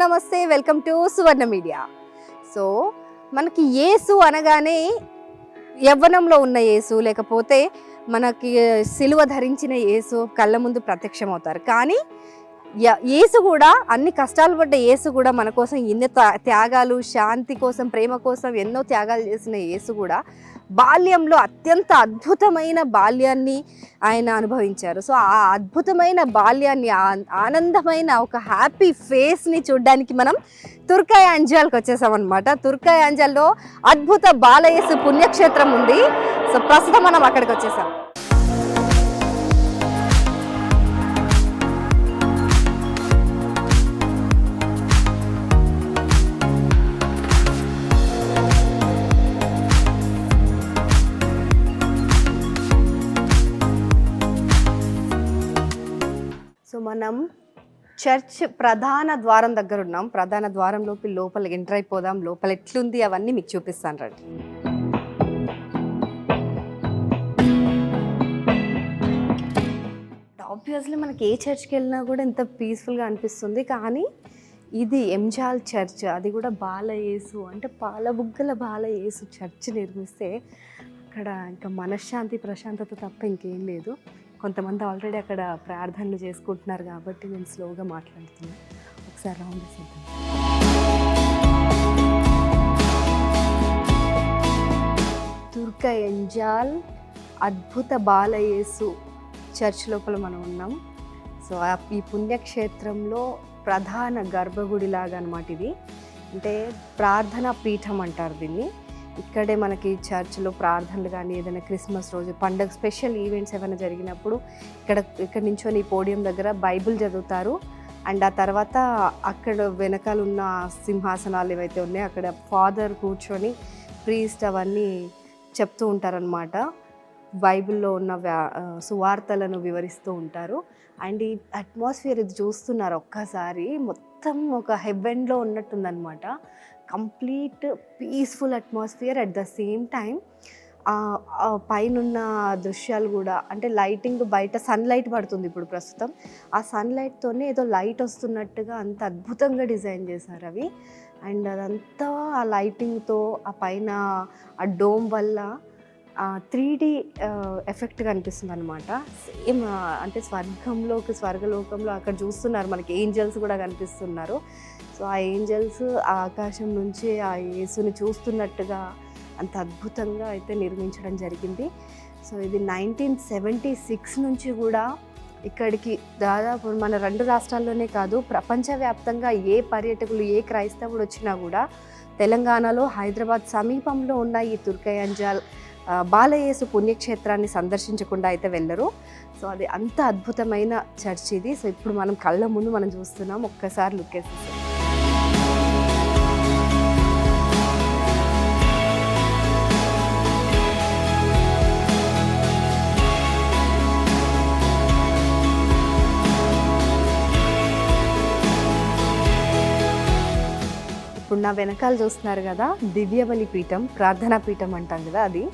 నమస్తే, welcome to Suvarna media. So మనకి యేసు అనగానే యవ్వనంలో ఉన్న యేసు, లేకపోతే మనకి సిలువ ధరించిన యేసు కళ్ళ ముందు ప్రత్యక్షమవుతారు. కానీ యేసు కూడా, అన్ని కష్టాలు పడ్డ యేసు కూడా మన కోసం ఎన్నో త్యాగాలు, శాంతి కోసం, ప్రేమ కోసం ఎన్నో త్యాగాలు చేసిన యేసు కూడా బాల్యంలో అత్యంత అద్భుతమైన బాల్యాన్ని ఆయన అనుభవించారు. సో ఆ అద్భుతమైన బాల్యాన్ని, ఆనందమైన ఒక హ్యాపీ ఫేస్ని చూడడానికి మనం తుర్కాయ అంజాల్కి వచ్చేసామన్నమాట. తుర్కాయ అంజాల్లో అద్భుత బాలయేసు పుణ్యక్షేత్రం ఉంది. సో ప్రస్తుతం మనం అక్కడికి వచ్చేసాం. సో మనం చర్చ్ ప్రధాన ద్వారం దగ్గర ఉన్నాం. ప్రధాన ద్వారంలోకి లోపల ఎంటర్ అయిపోదాం. లోపల ఎట్లుంది అవన్నీ మీకు చూపిస్తాను రండి. ఆబ్వియస్లీ మనకి ఏ చర్చ్కి వెళ్ళినా కూడా ఎంత పీస్ఫుల్గా అనిపిస్తుంది. కానీ ఇది ఎంజాల్ చర్చ్, అది కూడా బాలయేసు అంటే పాలబుగ్గల బాలయేసు చర్చ్ నిర్మిస్తే అక్కడ ఇంకా మనశ్శాంతి, ప్రశాంతత తప్ప ఇంకేం లేదు. కొంతమంది ఆల్రెడీ అక్కడ ప్రార్థనలు చేసుకుంటున్నారు కాబట్టి నేను స్లోగా మాట్లాడుతున్నాను. ఒకసారి రౌండ్ చేద్దాం. తుర్కాయ అంజాల్ అద్భుత బాలయేసు చర్చ్ లోపల మనం ఉన్నాం. సో ఈ పుణ్యక్షేత్రంలో ప్రధాన గర్భగుడి లాగా అనమాట ఇది. అంటే ప్రార్థనా పీఠం అంటారు దీన్ని. ఇక్కడే మనకి చర్చ్లో ప్రార్థనలు కానీ, ఏదైనా క్రిస్మస్ రోజు పండగ స్పెషల్ ఈవెంట్స్ ఏమైనా జరిగినప్పుడు ఇక్కడ నించొని ఈ పోడియం దగ్గర బైబిల్ చదువుతారు. అండ్ ఆ తర్వాత అక్కడ వెనకాల ఉన్న సింహాసనాలు ఏవైతే ఉన్నాయో అక్కడ ఫాదర్ కూర్చొని ప్రీస్ట్ అవన్నీ చెప్తూ ఉంటారనమాట. బైబిల్లో ఉన్న సువార్తలను వివరిస్తూ ఉంటారు. అండ్ ఈ అట్మాస్ఫియర్ ఇది చూస్తున్నారు ఒక్కసారి, మొత్తం ఒక హెవెన్లో ఉన్నట్టుందనమాట. Complete peaceful atmosphere. At the same time పైనున్న దృశ్యాలు కూడా, అంటే లైటింగ్, బయట సన్లైట్ పడుతుంది ఇప్పుడు ప్రస్తుతం. ఆ సన్లైట్తోనే ఏదో లైట్ వస్తున్నట్టుగా అంత అద్భుతంగా డిజైన్ చేశారు అవి. అండ్ అదంతా ఆ లైటింగ్తో, ఆ పైన ఆ డోమ్ వల్ల 3D ఎఫెక్ట్గా అనిపిస్తుంది అనమాట. సేమ్ అంటే స్వర్గలోకంలో అక్కడ చూస్తున్నారు మనకి ఏంజల్స్ కూడా కనిపిస్తున్నారు. సో ఆ ఏంజల్స్ ఆ ఆకాశం నుంచి ఆ యేసుని చూస్తున్నట్టుగా అంత అద్భుతంగా అయితే నిర్మించడం జరిగింది. సో ఇది 1976 నుంచి కూడా ఇక్కడికి దాదాపు మన 2 రాష్ట్రాల్లోనే కాదు, ప్రపంచవ్యాప్తంగా ఏ పర్యాటకులు, ఏ క్రైస్తవుడు వచ్చినా కూడా తెలంగాణలో హైదరాబాద్ సమీపంలో ఉన్న ఈ తుర్కాయ అంజాల్ బాలయేసు పుణ్యక్షేత్రాన్ని సందర్శించకుండా అయితే వెళ్ళరు. సో అది అంత అద్భుతమైన చర్చ్ ఇది. సో ఇప్పుడు మనం కళ్ళ ముందు మనం చూస్తున్నాం. ఒక్కసారి లుక్ వేసేసాం. ఇప్పుడు నా వెనకాల చూస్తున్నారు కదా, దివ్యబలి పీఠం, ప్రార్థనా పీఠం అంటాం కదా అది.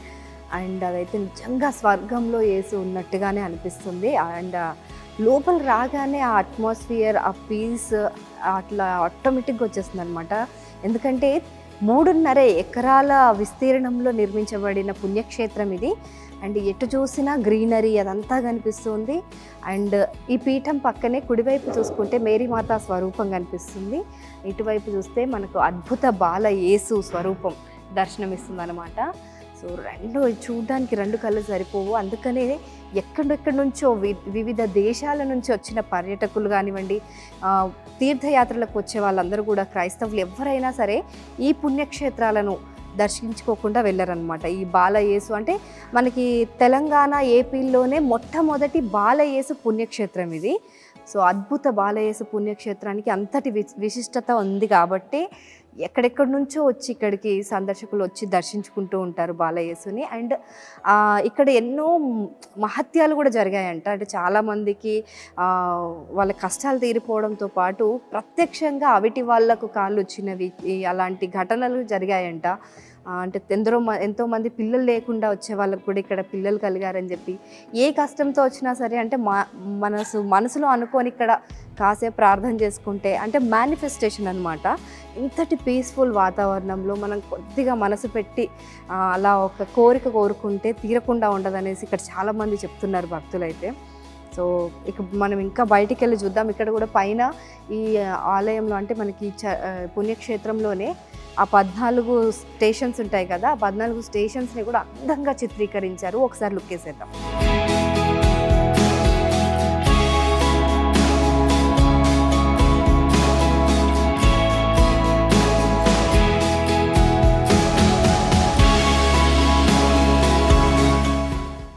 అండ్ అదైతే నిజంగా స్వర్గంలో యేసు ఉన్నట్టుగానే అనిపిస్తుంది. అండ్ లోపల రాగానే ఆ అట్మాస్ఫియర్, ఆ పీస్ అట్లా ఆటోమేటిక్గా వచ్చేస్తుంది అనమాట. ఎందుకంటే 3.5 ఎకరాల విస్తీర్ణంలో నిర్మించబడిన పుణ్యక్షేత్రం ఇది. అండ్ ఎటు చూసినా గ్రీనరీ అదంతా కనిపిస్తుంది. అండ్ ఈ పీఠం పక్కనే కుడివైపు చూసుకుంటే మేరీమాత స్వరూపం కనిపిస్తుంది. ఇటువైపు చూస్తే మనకు అద్భుత బాల యేసు స్వరూపం దర్శనమిస్తుంది అనమాట. సో చూడడానికి 2 కళ్ళు సరిపోవు. అందుకనే ఎక్కడెక్కడి నుంచో వివిధ దేశాల నుంచి వచ్చిన పర్యాటకులు కానివ్వండి, తీర్థయాత్రలకు వచ్చే వాళ్ళందరూ కూడా, క్రైస్తవులు ఎవరైనా సరే ఈ పుణ్యక్షేత్రాలను దర్శించుకోకుండా వెళ్ళరనమాట. ఈ బాలయేసు అంటే మనకి తెలంగాణ, ఏపీలోనే మొట్టమొదటి బాలయేసు పుణ్యక్షేత్రం ఇది. సో అద్భుత బాలయేసు పుణ్యక్షేత్రానికి అంతటి విశిష్టత ఉంది కాబట్టి ఎక్కడెక్కడి నుంచో వచ్చి ఇక్కడికి సందర్శకులు వచ్చి దర్శించుకుంటూ ఉంటారు బాలయేసుని. అండ్ ఇక్కడ ఎన్నో మహత్యాలు కూడా జరిగాయంట. అంటే చాలామందికి వాళ్ళ కష్టాలు తీరిపోవడంతో పాటు ప్రత్యక్షంగా అవిటి వాళ్ళకు కాళ్ళు వచ్చినవి, అలాంటి ఘటనలు జరిగాయంట. అంటే ఎంతోమంది పిల్లలు లేకుండా వచ్చే వాళ్ళకు కూడా ఇక్కడ పిల్లలు కలిగారని చెప్పి, ఏ కష్టంతో వచ్చినా సరే అంటే మనసులో అనుకొని ఇక్కడ కాసేపు ప్రార్థన చేసుకుంటే అంటే మేనిఫెస్టేషన్ అనమాట. ఇంతటి పీస్ఫుల్ వాతావరణంలో మనం కొద్దిగా మనసు పెట్టి అలా ఒక కోరుకుంటే తీరకుండా ఉండదనేసి ఇక్కడ చాలామంది చెప్తున్నారు భక్తులైతే. సో ఇక మనం ఇంకా బయటికి వెళ్ళి చూద్దాం. ఇక్కడ కూడా పైన ఈ ఆలయంలో అంటే మనకి పుణ్యక్షేత్రంలోనే ఆ 14 స్టేషన్స్ ఉంటాయి కదా, ఆ 14 స్టేషన్స్ని కూడా అందంగా చిత్రీకరించారు. ఒకసారి లుక్ వేసేద్దాం.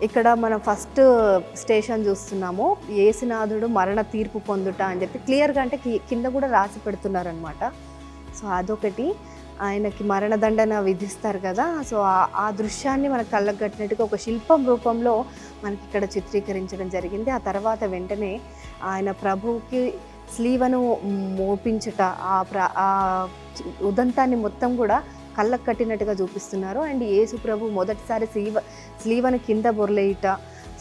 ఇక్కడ మనం ఫస్ట్ స్టేషన్ చూస్తున్నాము, యేసునాథుడు మరణ తీర్పు పొందుట అని చెప్పి క్లియర్గా అంటే కింద కూడా రాసి పెడుతున్నారనమాట. సో అదొకటి, ఆయనకి మరణదండన విధిస్తారు కదా. సో ఆ దృశ్యాన్ని మనకు కళ్ళకు కట్టినట్టుగా ఒక శిల్పం రూపంలో మనకి ఇక్కడ చిత్రీకరించడం జరిగింది. ఆ తర్వాత వెంటనే ఆయన ప్రభువుకి స్లీవను మోపించుట, ఆ ఉదంతాన్ని మొత్తం కూడా కళ్ళకు కట్టినట్టుగా చూపిస్తున్నారు. అండ్ యేసు ప్రభు మొదటిసారి స్లీవను కింద బొర్లేయుట,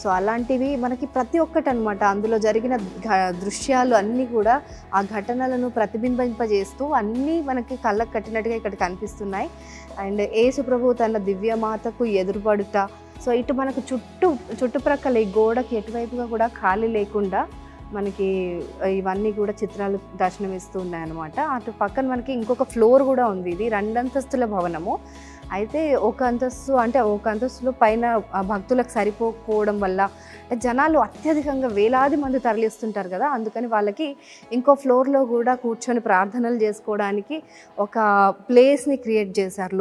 సో అలాంటివి మనకి ప్రతి ఒక్కటి అనమాట. అందులో జరిగిన దృశ్యాలు అన్నీ కూడా ఆ ఘటనలను ప్రతిబింబింపజేస్తూ అన్నీ మనకి కళ్ళకు కట్టినట్టుగా ఇక్కడ కనిపిస్తున్నాయి. అండ్ యేసు ప్రభు తన దివ్యమాతకు ఎదురుపడుట, సో ఇటు మనకు చుట్టుప్రక్కల ఈ గోడకి ఎటువైపుగా కూడా ఖాళీ లేకుండా మనకి ఇవన్నీ కూడా చిత్రాలు దర్శనమిస్తూ ఉన్నాయన్నమాట. అటు పక్కన మనకి ఇంకొక ఫ్లోర్ కూడా ఉంది. ఇది 2 అంతస్తుల భవనము. అయితే ఒక అంతస్తులో పైన భక్తులకు సరిపోకపోవడం వల్ల జనాలు అత్యధికంగా వేలాది మంది తరలిస్తుంటారు కదా, అందుకని వాళ్ళకి ఇంకో ఫ్లోర్లో కూడా కూర్చొని ప్రార్థనలు చేసుకోవడానికి ఒక ప్లేస్ని క్రియేట్ చేశారు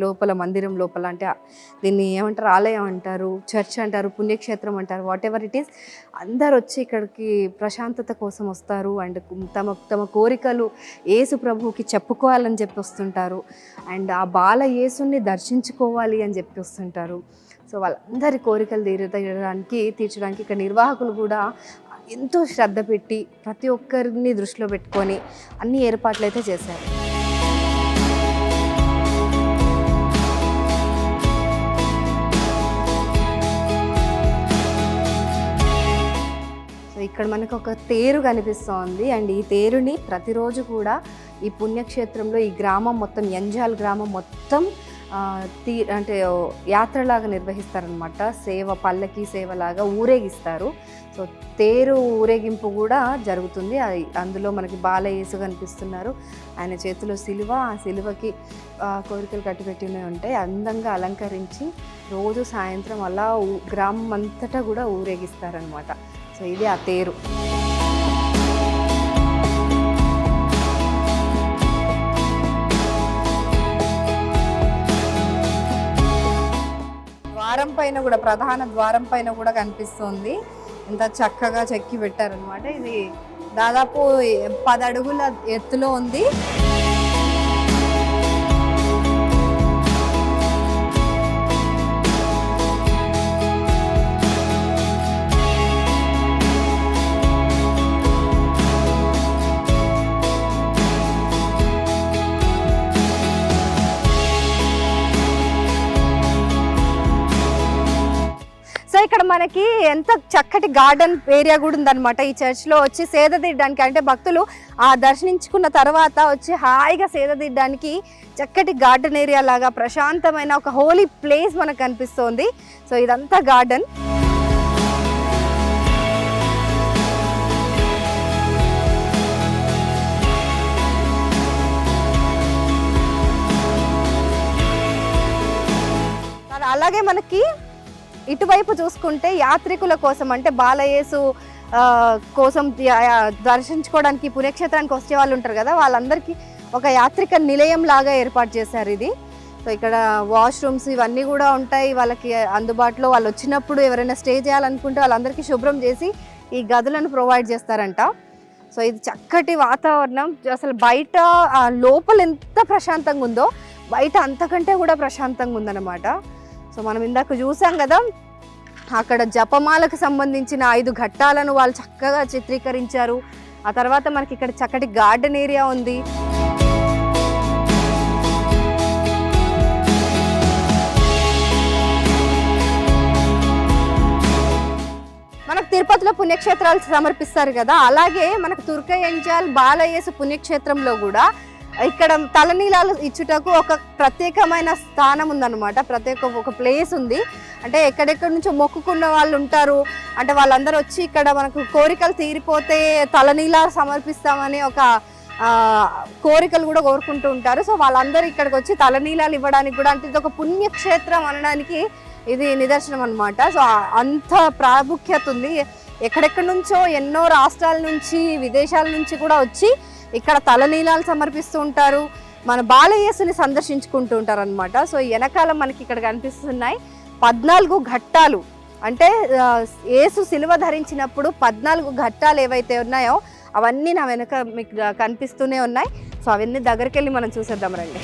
లోపల మందిరం లోపల. అంటే దీన్ని ఏమంటారు, ఆలయం అంటారు, చర్చ్ అంటారు, పుణ్యక్షేత్రం అంటారు, వాట్ ఎవర్ ఇట్ ఈస్. అందరు వచ్చి ఇక్కడికి ప్రశాంతత కోసం వస్తారు. అండ్ తమ కోరికలు యేసు ప్రభువుకి చెప్పుకోవాలని చెప్పి వస్తుంటారు. అండ్ ఆ బాల యేసుని దర్శించుకోవాలి అని చెప్పి వస్తుంటారు. సో వాళ్ళందరి కోరికలు తీర్చడానికి ఇక్కడ నిర్వాహకులు కూడా ఎంతో శ్రద్ధ పెట్టి ప్రతి ఒక్కరిని దృష్టిలో పెట్టుకొని అన్ని ఏర్పాట్లు అయితే చేశారు. సో ఇక్కడ మనకు ఒక తేరు కనిపిస్తోంది. అండ్ ఈ తేరుని ప్రతిరోజు కూడా ఈ పుణ్యక్షేత్రంలో ఈ గ్రామం మొత్తం, యంజాల్ గ్రామం మొత్తం అంటే యాత్రలాగా నిర్వహిస్తారనమాట. పల్లకి సేవలాగా ఊరేగిస్తారు. సో తేరు ఊరేగింపు కూడా జరుగుతుంది. అందులో మనకి బాలయేసు కనిపిస్తున్నారు. ఆయన చేతిలో సిలువ, ఆ సిలువకి కోరికలు కట్టిపెట్టినవి ఉంటాయి. అందంగా అలంకరించి రోజు సాయంత్రం అలా గ్రామం అంతటా కూడా ఊరేగిస్తారనమాట. సో ఇది ఆ తేరు. ద్వారం పైన కూడా, ప్రధాన ద్వారం పైన కూడా కనిపిస్తుంది. ఎంత చక్కగా చెక్కి పెట్టారనమాట. ఇది దాదాపు 10 అడుగుల ఎత్తులో ఉంది. ఇక్కడ మనకి ఎంత చక్కటి గార్డెన్ ఏరియా కూడా ఉందన్నమాట. ఈ చర్చ్లో వచ్చి సేద తీయడానికి, అంటే భక్తులు ఆ దర్శించుకున్న తర్వాత వచ్చి హాయిగా సేద తీయడానికి చక్కటి గార్డెన్ ఏరియా లాగా ప్రశాంతమైన ఒక హోలీ ప్లేస్ మనకు కనిపిస్తోంది. సో ఇదంతా గార్డెన్. అలాగే మనకి ఇటువైపు చూసుకుంటే యాత్రికుల కోసం, అంటే బాలయేసు కోసం దర్శించుకోవడానికి పుణ్యక్షేత్రానికి వచ్చే వాళ్ళు ఉంటారు కదా, వాళ్ళందరికీ ఒక యాత్రిక నిలయం లాగా ఏర్పాటు చేశారు ఇది. సో ఇక్కడ వాష్రూమ్స్ ఇవన్నీ కూడా ఉంటాయి వాళ్ళకి అందుబాటులో. వాళ్ళు వచ్చినప్పుడు ఎవరైనా స్టే చేయాలనుకుంటే వాళ్ళందరికీ శుభ్రం చేసి ఈ గదులను ప్రొవైడ్ చేస్తారంట. సో ఇది చక్కటి వాతావరణం. అసలు బయట లోపల ఎంత ప్రశాంతంగా ఉందో బయట అంతకంటే కూడా ప్రశాంతంగా ఉందన్నమాట. సో మనం ఇందాక చూసాం కదా, అక్కడ జపమాలకు సంబంధించిన 5 ఘట్టాలను వాళ్ళు చక్కగా చిత్రీకరించారు. ఆ తర్వాత మనకి ఇక్కడ చక్కటి గార్డెన్ ఏరియా ఉంది. పుణ్యక్షేత్రాలు సమర్పిస్తారు కదా, అలాగే మనకు తుర్కయంజాల్ బాలయేసు పుణ్యక్షేత్రంలో కూడా ఇక్కడ తలనీలాలు ఇచ్చుటకు ఒక ప్రత్యేకమైన స్థానం ఉందన్నమాట. ఒక ప్లేస్ ఉంది. అంటే ఎక్కడెక్కడి నుంచో మొక్కుకున్న వాళ్ళు ఉంటారు. అంటే వాళ్ళందరూ వచ్చి ఇక్కడ మనకు కోరికలు తీరిపోతే తలనీలాలు సమర్పిస్తామని ఒక కోరికలు కూడా కోరుకుంటూ ఉంటారు. సో వాళ్ళందరూ ఇక్కడికి వచ్చి తలనీలాలు ఇవ్వడానికి కూడా, అంటే ఇది ఒక పుణ్యక్షేత్రం అనడానికి ఇది నిదర్శనం అనమాట. సో అంత ప్రాముఖ్యత ఉంది. ఎక్కడెక్కడి నుంచో ఎన్నో రాష్ట్రాల నుంచి విదేశాల నుంచి కూడా వచ్చి ఇక్కడ తలనీలాలు సమర్పిస్తూ ఉంటారు, మన బాలయేసుని సందర్శించుకుంటూ ఉంటారు అనమాట. సో వెనకాల మనకి ఇక్కడ కనిపిస్తున్నాయి 14 ఘట్టాలు. అంటే యేసు సిలువ ధరించినప్పుడు 14 ఘట్టాలు ఏవైతే ఉన్నాయో అవన్నీ నా వెనక మీకు కనిపిస్తూనే ఉన్నాయి. సో అవన్నీ దగ్గరికి వెళ్ళి మనం చూసేద్దాం రండి.